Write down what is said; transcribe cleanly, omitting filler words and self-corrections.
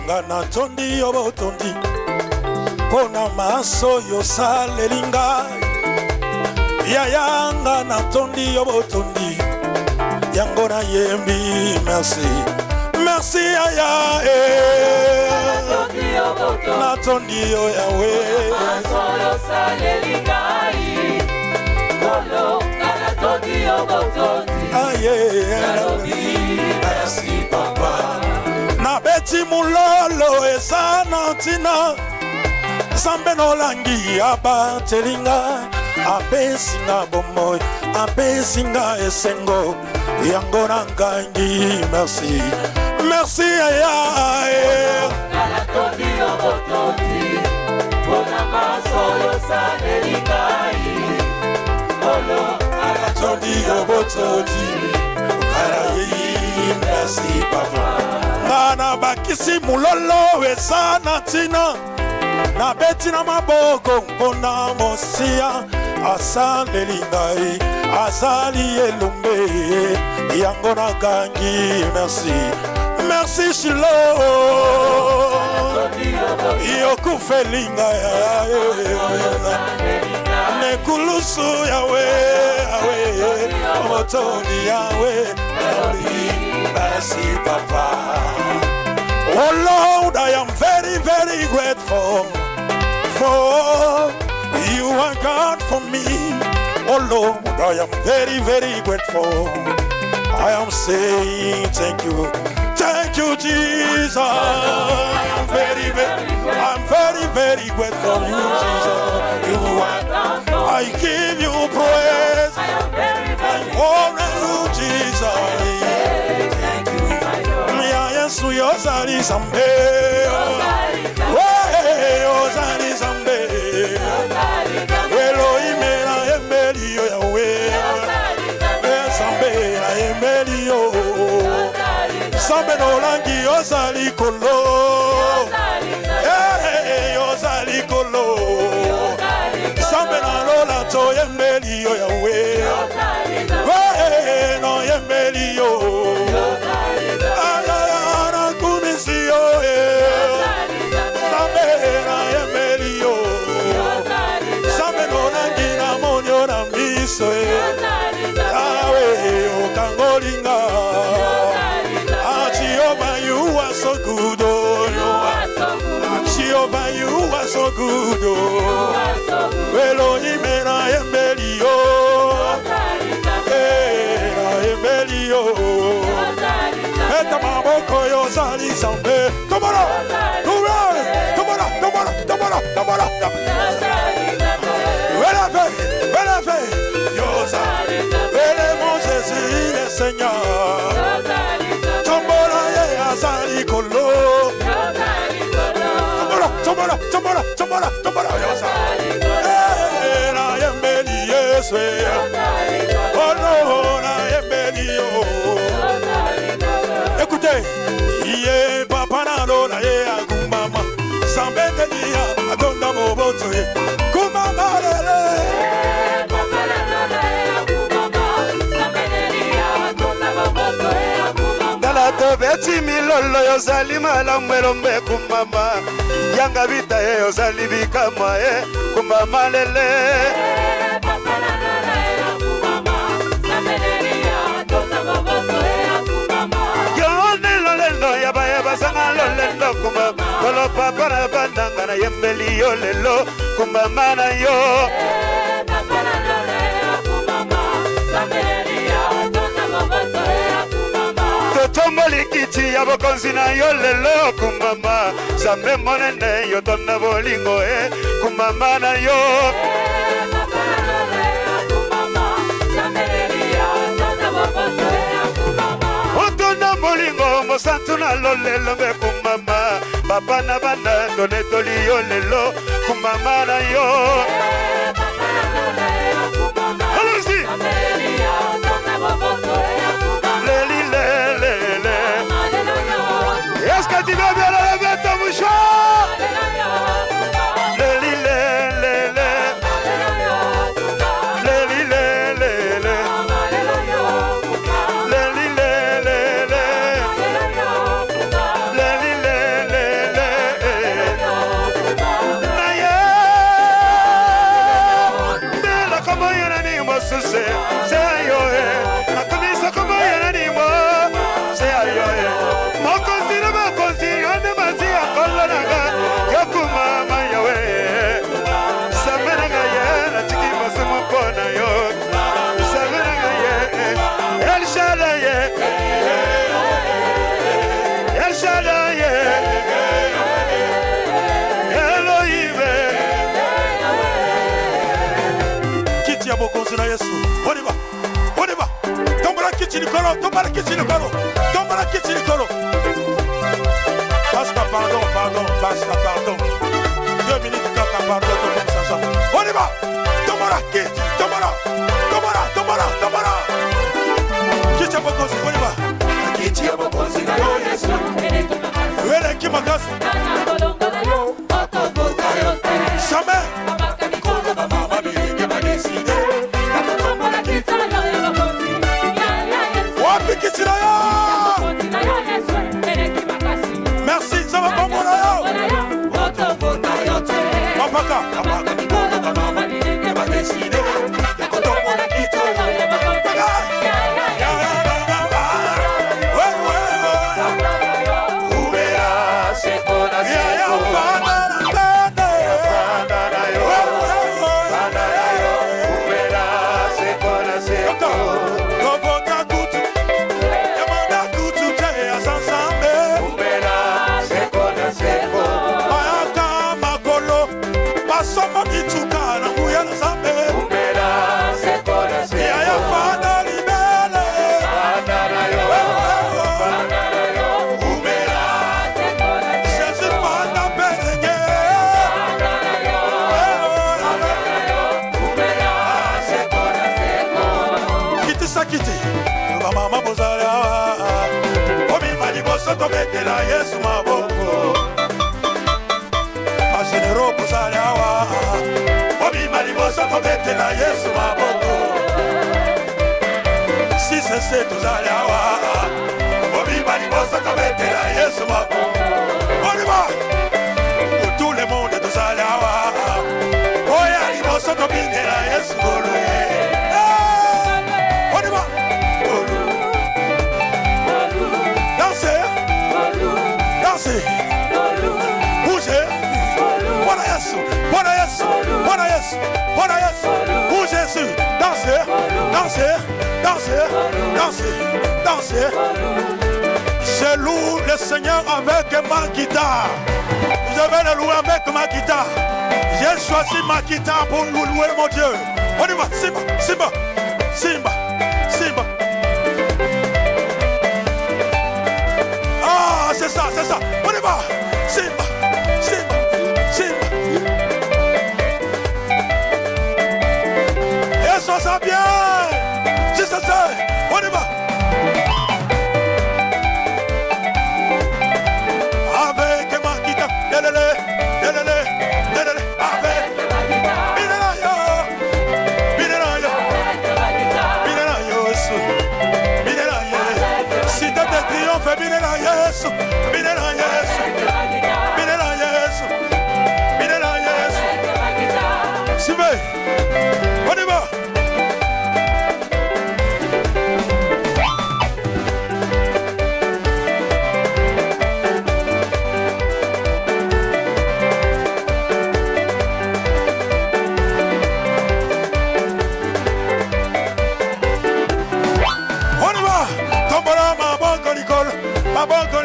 ngana tondi yobo tondi pona maso yo salelinga ya ngana tondi yobo tondi yango na yembi merci merci aya na tondi yo yawe maso yo salelinga kolo ngana tondi yobo tondi aye merci papa na beti mulolo esana tina Sambe no langi aba telinga abesinga bomoy abesinga esengo yango nangangi merci merci aya ala tondi obototi bona maso yo sadelinga olo ala tondi obototi ala yi merci papa nana bakisi mulolo esana tina na beti na maboko mpona mosia asandeli ngai azali elumbe yango nakangi merci merci shilo yokufeli ngai nekulusu yawe motoni yawe merci papa. Oh Lord, I am very, very grateful for you are God for me. Oh Lord, I am very, very grateful. I am saying thank you Jesus. I'm very, very grateful you Jesus. You are, I give you praise. I honor you Jesus. Yesu yozali zambe yozali zambe Elohim na embeli yo yawe zambe na embeli yo zambe no langi yozali kolo yozali kolo zambe na lola to embeli yo yawe no embeli yo Jehovah, you are so good, Jehovah, you are so good, Elohim na embelio, embelio, eta maboko yo zali zambe, tomorrow, Seigneur, tombola ye azali kolo, tombola yozali, na yembeli Yesu, oh no na yembeli yo. Écoutez, iye papa na lola ye agumama, sambetelia adonda moboto ye, kumama lele. Beti milolo yozali malamu mbe kumama yanga vita ye yozali bikama ye kumama lele yone lolendo yaba sanga lolendo kumama kolo papa na bandanga na yembeli yo lelo kumama na yo tomboli kiti ya bokonzi na yo lelo kumama zambe monene yo tonna bolingo kumama na yo otonna bolingo mosantu na lo lelo me kumama papa na bana tone toli yo lelo kumama na yo allons-y est-ce que tu vas bien lever ton mouchoir? c'est ayo nakomisa kama yananimo c'est ayo mokonzi na mokonzi ande masi akolonanga yokumama yawe samenanga ye na tiki masemo pona yo samenanga ye El Shaddai El Shaddai Elohim kiti ya bokonzi na Yesu oniba tombola kiti likolo tombola kiti likolo tombola kiti likolo basta pardon 2 minutes kaka pardon comme ça oniba tombola kiti tombola kiti ya bokonzi oniba kiti ya bokonzi na Yesu eleki makasi jamais wapi kiti na yo merci ça va pas mon yo mapaka tobetela Yesu maboko agenero kozali awa obima liboso tobetela Yesu maboko si sese tozali awa obima liboso tobetela Yesu maboko oniba pour tout le monde tozali awa oya liboso tobindela Yesu golo oniba bougez, Bwana Yesu, bougez, dansez. Je loue le Seigneur avec ma guitare. Vous avez le louer avec ma guitare. J'ai choisi ma guitare pour nous louer mon Dieu. On y va, Simba. Ah, c'est ça. On y va. Simba. Et ça sent bien. Si ça c'est, on y va. Avec ma guitare, avec si t'as des triomphes, binela Yesu. Suivez, on y va. Tombola ma banque Nicole, ma banque